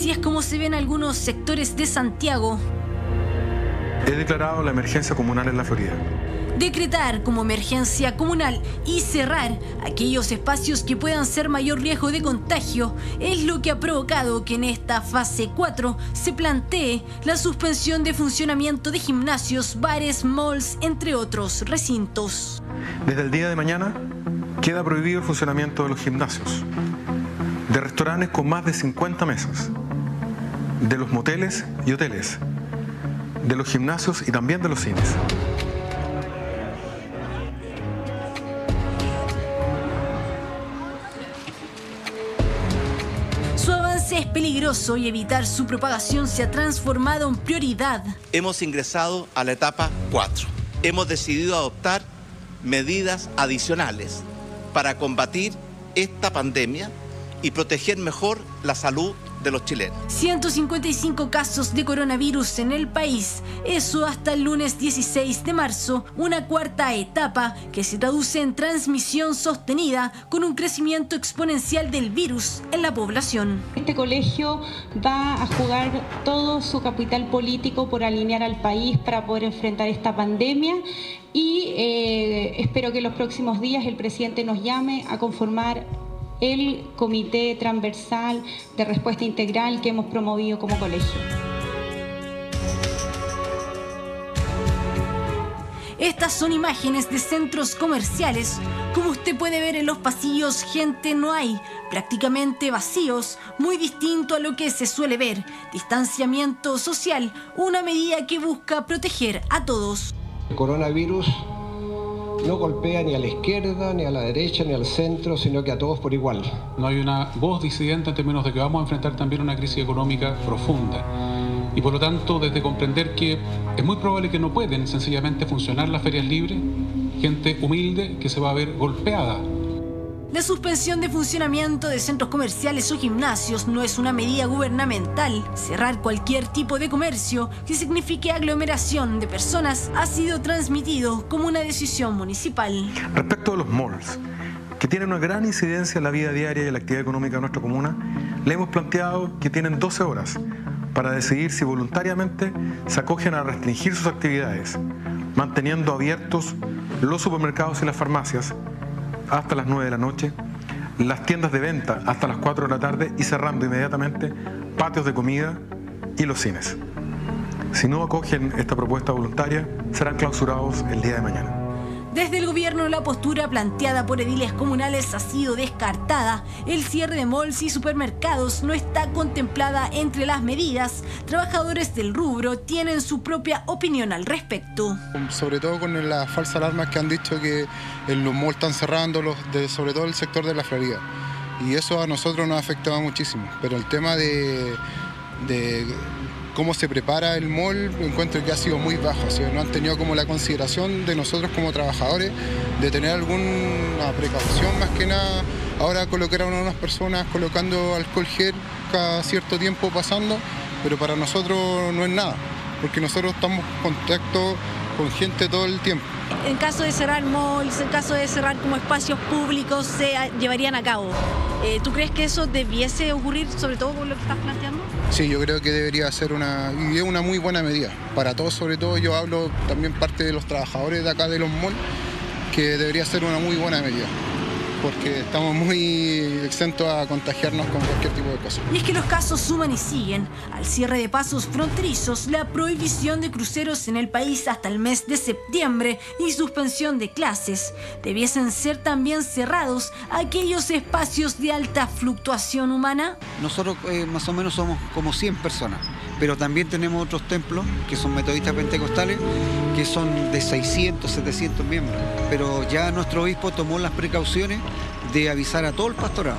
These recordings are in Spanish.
Así es como se ven algunos sectores de Santiago. He declarado la emergencia comunal en la Florida. Decretar como emergencia comunal y cerrar aquellos espacios que puedan ser mayor riesgo de contagio es lo que ha provocado que en esta fase 4 se plantee la suspensión de funcionamiento de gimnasios, bares, malls, entre otros recintos. Desde el día de mañana queda prohibido el funcionamiento de los gimnasios, de restaurantes con más de 50 mesas, de los moteles y hoteles, de los gimnasios y también de los cines. Su avance es peligroso y evitar su propagación se ha transformado en prioridad. Hemos ingresado a la etapa 4. Hemos decidido adoptar medidas adicionales para combatir esta pandemia y proteger mejor la salud de los chilenos. 155 casos de coronavirus en el país, eso hasta el lunes 16 de marzo, una cuarta etapa que se traduce en transmisión sostenida con un crecimiento exponencial del virus en la población. Este colegio va a jugar todo su capital político por alinear al país para poder enfrentar esta pandemia y espero que en los próximos días el presidente nos llame a conformar el comité transversal de respuesta integral que hemos promovido como colegio. Estas son imágenes de centros comerciales. Como usted puede ver en los pasillos, gente no hay, prácticamente vacíos, muy distinto a lo que se suele ver. Distanciamiento social, una medida que busca proteger a todos. El coronavirus no golpea ni a la izquierda, ni a la derecha, ni al centro, sino que a todos por igual. No hay una voz disidente en términos de que vamos a enfrentar también una crisis económica profunda. Y por lo tanto, desde comprender que es muy probable que no pueden sencillamente funcionar las ferias libres, gente humilde que se va a ver golpeada. La suspensión de funcionamiento de centros comerciales o gimnasios no es una medida gubernamental. Cerrar cualquier tipo de comercio que signifique aglomeración de personas ha sido transmitido como una decisión municipal. Respecto a los malls, que tienen una gran incidencia en la vida diaria y en la actividad económica de nuestra comuna, le hemos planteado que tienen 12 horas para decidir si voluntariamente se acogen a restringir sus actividades, manteniendo abiertos los supermercados y las farmacias hasta las 9 de la noche, las tiendas de venta hasta las 4 de la tarde y cerrando inmediatamente patios de comida y los cines. Si no acogen esta propuesta voluntaria, serán clausurados el día de mañana. Desde el gobierno, la postura planteada por ediles comunales ha sido descartada. El cierre de malls y supermercados no está contemplada entre las medidas. Trabajadores del rubro tienen su propia opinión al respecto. Sobre todo con las falsas alarmas que han dicho que en los malls están cerrando, sobre todo el sector de la Florida. Y eso a nosotros nos ha afectado muchísimo. Pero el tema de cómo se prepara el mall, encuentro que ha sido muy bajo. O sea, no han tenido como la consideración de nosotros como trabajadores de tener alguna precaución más que nada. Ahora colocaron a unas personas colocando alcohol gel cada cierto tiempo pasando, pero para nosotros no es nada, porque nosotros estamos en contacto con gente todo el tiempo. En caso de cerrar malls, en caso de cerrar como espacios públicos, se llevarían a cabo. ¿Tú crees que eso debiese ocurrir, sobre todo con lo que estás planteando? Sí, yo creo que debería ser una muy buena medida. Para todos, sobre todo, yo hablo también parte de los trabajadores de acá de los malls, que debería ser una muy buena medida, porque estamos muy exentos a contagiarnos con cualquier tipo de cosa. Y es que los casos suman y siguen. Al cierre de pasos fronterizos, la prohibición de cruceros en el país hasta el mes de septiembre y suspensión de clases. Debiesen ser también cerrados aquellos espacios de alta fluctuación humana. Nosotros más o menos somos como 100 personas, pero también tenemos otros templos que son metodistas pentecostales que son de 600, 700 miembros. Pero ya nuestro obispo tomó las precauciones de avisar a todo el pastorado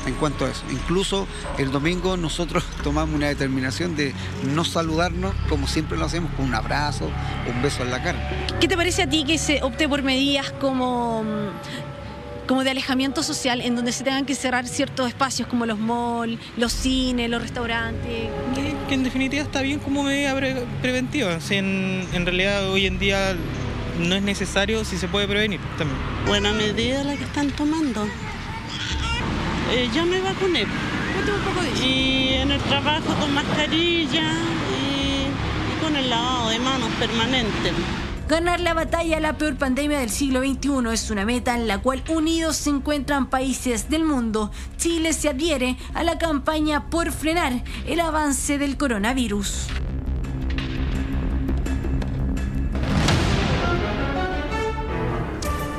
en cuanto a eso. Incluso el domingo nosotros tomamos una determinación de no saludarnos como siempre lo hacemos, con un abrazo, un beso en la cara. ¿Qué te parece a ti que se opte por medidas como de alejamiento social, en donde se tengan que cerrar ciertos espacios como los malls, los cines, los restaurantes? Que en definitiva está bien como medida preventiva. Si en realidad hoy en día no es necesario, si se puede prevenir también. Buena medida la que están tomando. Yo me vacuné, Cuéntame un poco de eso. Y en el trabajo con mascarilla y con el lavado de manos permanente. Ganar la batalla a la peor pandemia del siglo XXI es una meta en la cual unidos se encuentran países del mundo. Chile se adhiere a la campaña por frenar el avance del coronavirus.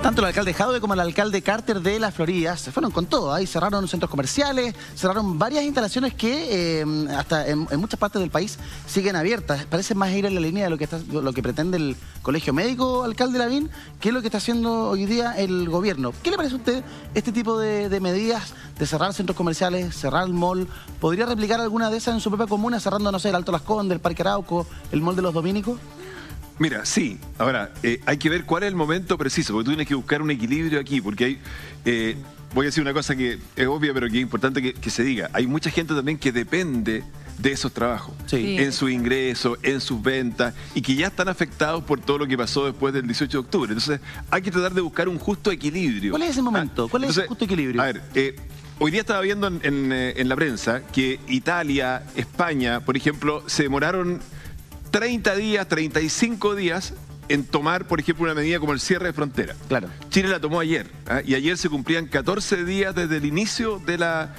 Tanto el alcalde Jadwe como el alcalde Carter de la Florida se fueron con todo. Ahí cerraron centros comerciales, cerraron varias instalaciones que hasta en muchas partes del país siguen abiertas. Parece más ir en la línea de lo que pretende el Colegio Médico, alcalde Lavín, que es lo que está haciendo hoy día el gobierno. ¿Qué le parece a usted este tipo de medidas de cerrar centros comerciales, cerrar el mall? ¿Podría replicar alguna de esas en su propia comuna, cerrando, no sé, el Alto Las Condes, el Parque Arauco, el mall de los Dominicos? Mira, sí. Ahora, hay que ver cuál es el momento preciso, porque tú tienes que buscar un equilibrio aquí, porque hay... voy a decir una cosa que es obvia, pero que es importante que se diga. Hay mucha gente también que depende de esos trabajos, en su ingreso, en sus ventas, y que ya están afectados por todo lo que pasó después del 18 de octubre. Entonces, hay que tratar de buscar un justo equilibrio. ¿Cuál es ese momento? ¿Cuál es ese justo equilibrio? A ver, hoy día estaba viendo en la prensa que Italia, España, por ejemplo, se demoraron 30 días, 35 días en tomar, por ejemplo, una medida como el cierre de frontera. Claro. Chile la tomó ayer, y ayer se cumplían 14 días desde el inicio de la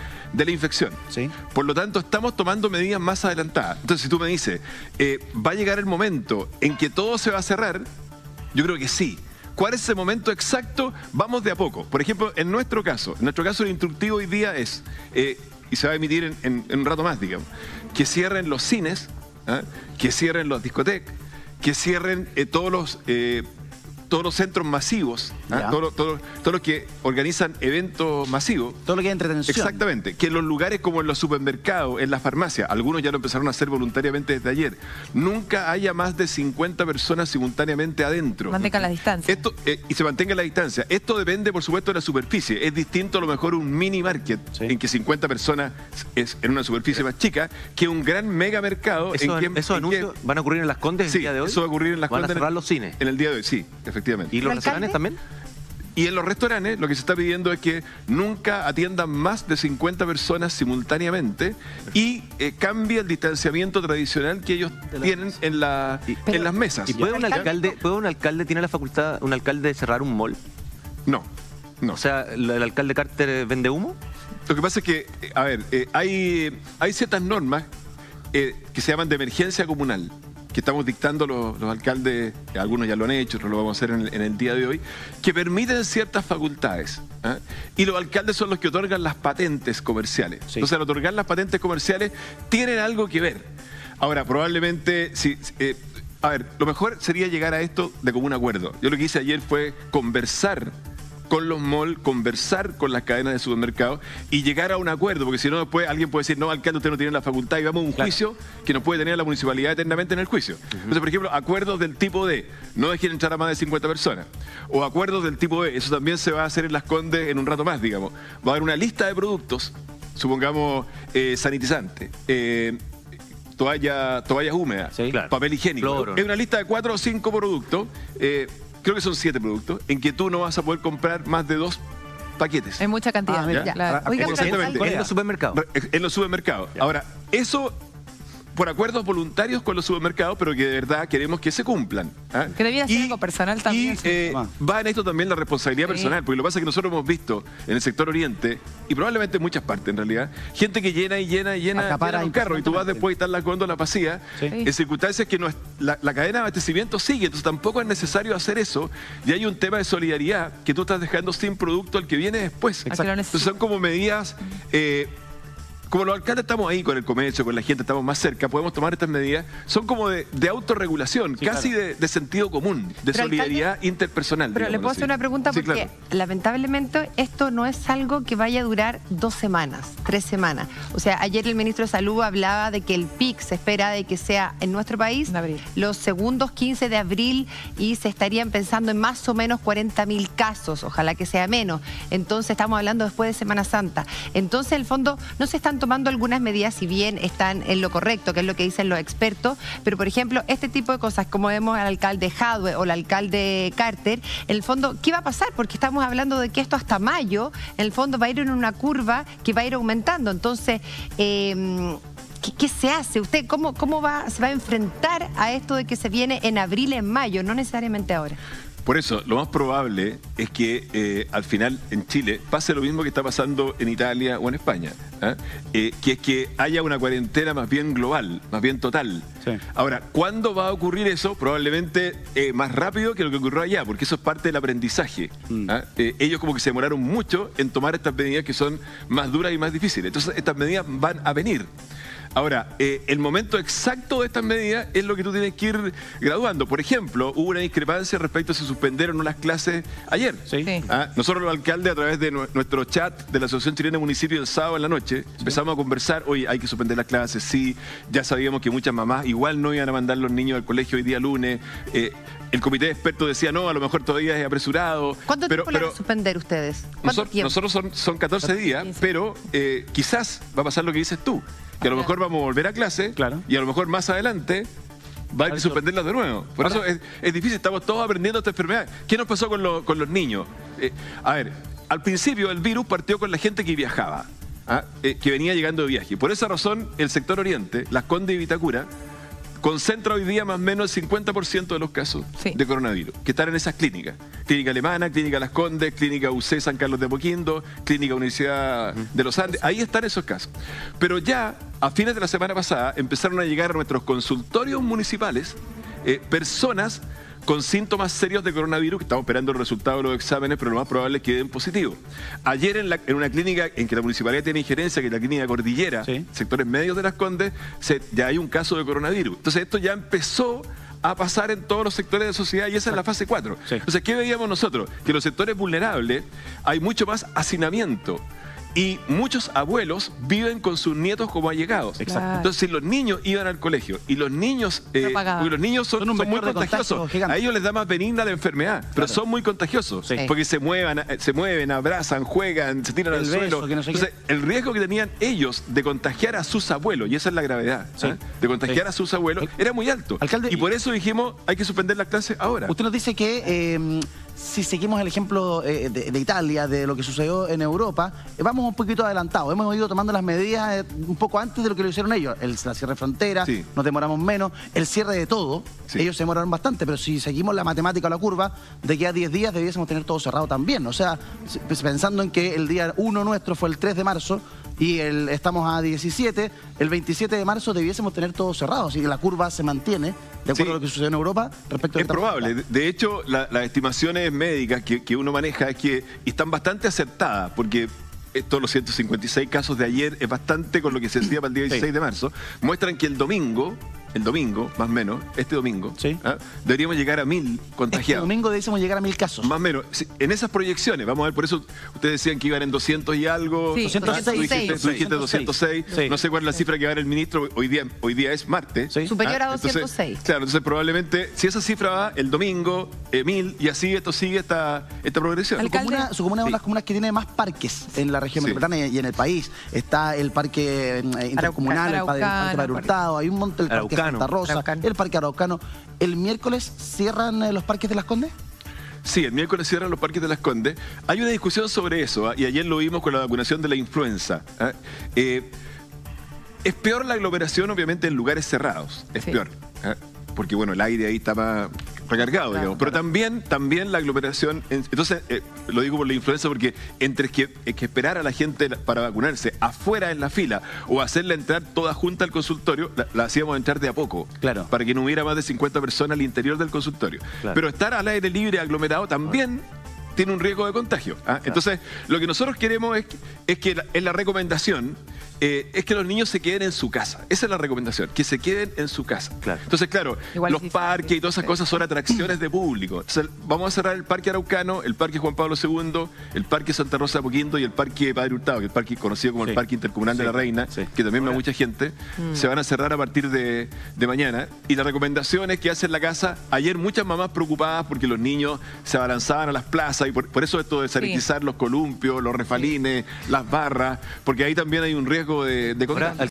infección. Sí. Por lo tanto, estamos tomando medidas más adelantadas. Entonces, si tú me dices, ¿va a llegar el momento en que todo se va a cerrar? Yo creo que sí. ¿Cuál es ese momento exacto? Vamos de a poco. Por ejemplo, en nuestro caso el instructivo hoy día es, y se va a emitir en un rato más, digamos, que cierren los cines, que cierren las discotecas, que cierren todos los centros masivos, todos los que organizan eventos masivos. Todo lo que es entretención. Exactamente. Que en los lugares como en los supermercados, en las farmacias, algunos ya lo empezaron a hacer voluntariamente desde ayer, nunca haya más de 50 personas simultáneamente adentro. Mantengan la distancia. Y se mantenga la distancia. Esto depende, por supuesto, de la superficie. Es distinto a lo mejor un mini market, en que 50 personas es en una superficie más chica, que un gran mega mercado. ¿Esos anuncios van a ocurrir en Las Condes el día de hoy? Eso va a ocurrir en Las Condes. ¿Van a cerrar los cines? En el día de hoy, sí, efectivamente. ¿Y los restaurantes también? Y en los restaurantes lo que se está pidiendo es que nunca atiendan más de 50 personas simultáneamente y cambie el distanciamiento tradicional que ellos tienen en las mesas. ¿Y puede un alcalde, tiene la facultad, un alcalde de cerrar un mall? No. O sea, ¿el alcalde Carter vende humo? Lo que pasa es que, a ver, hay ciertas normas que se llaman de emergencia comunal, que estamos dictando los alcaldes, algunos ya lo han hecho, otros lo vamos a hacer en el día de hoy, que permiten ciertas facultades. Y los alcaldes son los que otorgan las patentes comerciales. Sí. Entonces, al otorgar las patentes comerciales, tienen algo que ver. Ahora, probablemente, a ver, lo mejor sería llegar a esto de común acuerdo. Yo lo que hice ayer fue conversar con los malls, conversar con las cadenas de supermercados y llegar a un acuerdo, porque si no después alguien puede decir, no, alcalde, usted no tiene la facultad, y vamos a un juicio que nos puede tener la municipalidad eternamente en el juicio. Entonces, por ejemplo, acuerdos del tipo de no dejen entrar a más de 50 personas, o acuerdos del tipo de, eso también se va a hacer en Las Condes en un rato más, digamos. Va a haber una lista de productos, supongamos sanitizante, toallas húmedas, papel higiénico. Cloro. Es una lista de 4 o 5 productos, creo que son 7 productos, en que tú no vas a poder comprar más de 2 paquetes. Es mucha cantidad. Oiga, en los supermercados. En los supermercados. Ahora, eso por acuerdos voluntarios con los supermercados, pero que de verdad queremos que se cumplan. Que debía ser algo personal también. Y va en esto también la responsabilidad personal, porque lo que pasa es que nosotros hemos visto en el sector oriente, y probablemente en muchas partes en realidad, gente que llena un carro, y tú vas después y están las góndolas vacías, en circunstancias que la cadena de abastecimiento sigue, entonces tampoco es necesario hacer eso, y hay un tema de solidaridad que tú estás dejando sin producto al que viene después. Entonces son como medidas... como los alcaldes estamos ahí con el comercio, con la gente, estamos más cerca, podemos tomar estas medidas, son como de autorregulación, casi de sentido común, de solidaridad interpersonal. Pero le puedo hacer una pregunta porque lamentablemente esto no es algo que vaya a durar 2 semanas, 3 semanas. O sea, ayer el ministro de Salud hablaba de que el pic se espera de que sea en nuestro país los segundos 15 de abril y se estarían pensando en más o menos 40.000 casos, ojalá que sea menos. Entonces estamos hablando después de Semana Santa. Entonces, en el fondo, no se están tomando algunas medidas, si bien están en lo correcto, que es lo que dicen los expertos, pero por ejemplo, este tipo de cosas, como vemos al alcalde Jadwe o al alcalde Carter, en el fondo, ¿qué va a pasar? Porque estamos hablando de que esto hasta mayo, en el fondo va a ir en una curva que va a ir aumentando. Entonces, ¿qué se hace? ¿Usted cómo se va a enfrentar a esto de que se viene en abril, en mayo, no necesariamente ahora? Por eso, lo más probable es que al final en Chile pase lo mismo que está pasando en Italia o en España, que es que haya una cuarentena más bien global, más bien total. Sí. Ahora, ¿cuándo va a ocurrir eso? Probablemente más rápido que lo que ocurrió allá, porque eso es parte del aprendizaje. Ellos como que se demoraron mucho en tomar estas medidas que son más duras y más difíciles. Entonces, estas medidas van a venir. Ahora, el momento exacto de estas medidas es lo que tú tienes que ir graduando. Por ejemplo, hubo una discrepancia respecto a si suspendieron las clases ayer. Sí. Nosotros los alcaldes, a través de nuestro chat de la Asociación Chilena de Municipios el sábado en la noche, empezamos a conversar, oye, hay que suspender las clases, sí, ya sabíamos que muchas mamás igual no iban a mandar los niños al colegio hoy día lunes. El comité de expertos decía, no, a lo mejor todavía es apresurado. ¿Cuánto tiempo le van a suspender ustedes? Nosotros son 14 días, pero quizás va a pasar lo que dices tú. Que a lo mejor vamos a volver a clase y a lo mejor más adelante va a haber que suspenderlas de nuevo. Por eso es difícil, estamos todos aprendiendo esta enfermedad. ¿Qué nos pasó con los niños? A ver, al principio el virus partió con la gente que viajaba, que venía llegando de viaje. Por esa razón, el sector oriente, Las Condes y Vitacura, concentra hoy día más o menos el 50% de los casos de coronavirus, que están en esas clínicas. Clínica Alemana, Clínica Las Condes, Clínica UC San Carlos de Apoquindo, Clínica Universidad de los Andes, ahí están esos casos. Pero ya, a fines de la semana pasada, empezaron a llegar a nuestros consultorios municipales personas con síntomas serios de coronavirus, que estamos esperando el resultado de los exámenes, pero lo más probable es que den positivo. Ayer en una clínica en que la municipalidad tiene injerencia, que es la clínica Cordillera, sectores medios de Las Condes, ya hay un caso de coronavirus. Entonces esto ya empezó a pasar en todos los sectores de sociedad y esa es la fase 4. Entonces, ¿qué veíamos nosotros? Que en los sectores vulnerables hay mucho más hacinamiento. Y muchos abuelos viven con sus nietos como allegados. Exacto. Entonces, si los niños iban al colegio y los niños, son muy contagiosos, a ellos les da más benigna la enfermedad, pero son muy contagiosos, porque se mueven, abrazan, juegan, se tiran al suelo. Entonces, el riesgo que tenían ellos de contagiar a sus abuelos, y esa es la gravedad, de contagiar a sus abuelos, era muy alto. Alcalde, y por eso dijimos, hay que suspender las clases ahora. Usted nos dice que si seguimos el ejemplo de Italia, de lo que sucedió en Europa, vamos un poquito adelantados. Hemos ido tomando las medidas un poco antes de lo que lo hicieron ellos. La cierre de frontera, nos demoramos menos. El cierre de todo, ellos se demoraron bastante, pero si seguimos la matemática o la curva, de que a 10 días debiésemos tener todo cerrado también. O sea, pensando en que el día 1 nuestro fue el 3 de marzo, y estamos a 17, el 27 de marzo debiésemos tener todo cerrado, así que la curva se mantiene de acuerdo a lo que sucedió en Europa respecto a Es probable. De hecho, las estimaciones médicas que uno maneja es que están bastante acertadas, porque estos los 156 casos de ayer es bastante con lo que se decía para el día 16 de marzo, muestran que el domingo, más o menos, este domingo, deberíamos llegar a 1000 contagiados. Este domingo deberíamos llegar a 1000 casos. Más o menos. En esas proyecciones, vamos a ver, por eso ustedes decían que iban en 200 y algo. 206. Tú dijiste 206. No sé cuál es la cifra que va a dar el ministro. Hoy día es martes. Superior a 206. Entonces probablemente, si esa cifra va el domingo, 1000, y así esto sigue esta progresión. Su comuna es una de las comunas que tiene más parques en la región metropolitana y en el país. Está el parque intercomunal, el parque Hurtado, hay un montón, el parque Santa Rosa, el Parque Araucano. ¿El miércoles cierran los parques de Las Condes? Sí, el miércoles cierran los parques de Las Condes. Hay una discusión sobre eso, y ayer lo vimos con la vacunación de la influenza. Es peor la aglomeración, obviamente, en lugares cerrados. Es peor. Porque, bueno, el aire ahí está más recargado, digamos. Pero también la aglomeración... Entonces, lo digo por la influenza porque entre que esperar a la gente para vacunarse afuera en la fila o hacerla entrar toda junta al consultorio, la hacíamos entrar de a poco. Para que no hubiera más de 50 personas al interior del consultorio. Pero estar al aire libre aglomerado también tiene un riesgo de contagio. Entonces, lo que nosotros queremos es que en la recomendación es que los niños se queden en su casa. Esa es la recomendación, que se queden en su casa. Entonces, claro, los parques y todas esas cosas son atracciones de público. Entonces, vamos a cerrar el Parque Araucano, el Parque Juan Pablo II, el Parque Santa Rosa de Apoquindo y el Parque Padre Hurtado, que es el parque conocido como el Parque Intercomunal de la Reina, que también va mucha gente. Se van a cerrar a partir de mañana. Y la recomendación es que hacen la casa. Ayer muchas mamás preocupadas porque los niños se abalanzaban a las plazas y por eso esto de sanitizar los columpios, los refalines, las barras, porque ahí también hay un riesgo riesgo de contagio.